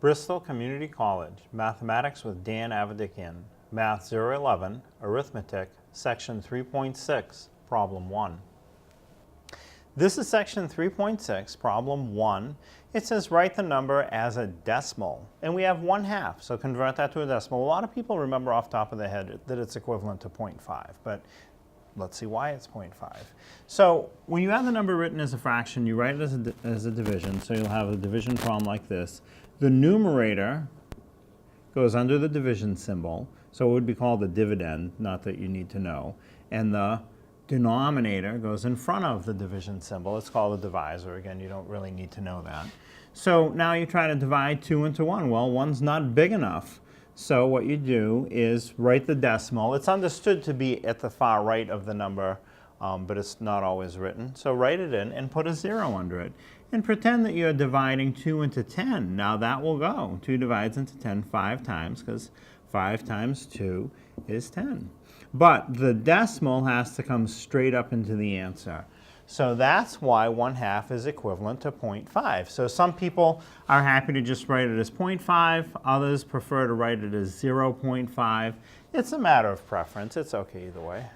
Bristol Community College, Mathematics with Dan Avedikian, Math 011, Arithmetic, Section 3.6, Problem 1. This is Section 3.6, Problem 1. It says write the number as a decimal, and we have 1/2, so convert that to a decimal. A lot of people remember off the top of their head that it's equivalent to 0.5, but let's see why it's 0.5. So when you have the number written as a fraction, you write it as a division, so you'll have a division problem like this. The numerator goes under the division symbol, so it would be called the dividend, not that you need to know. And the denominator goes in front of the division symbol. It's called a divisor. Again, you don't really need to know that. So now you try to divide 2 into 1. Well, 1's not big enough. So what you do is write the decimal. It's understood to be at the far right of the number, but it's not always written. So write it in and put a 0 under it. And pretend that you're dividing 2 into 10. Now that will go. 2 divides into 10 5 times, because 5 times 2 is 10. But the decimal has to come straight up into the answer. So that's why 1/2 is equivalent to 0.5. So some people are happy to just write it as 0.5. Others prefer to write it as 0.5. It's a matter of preference. It's okay either way.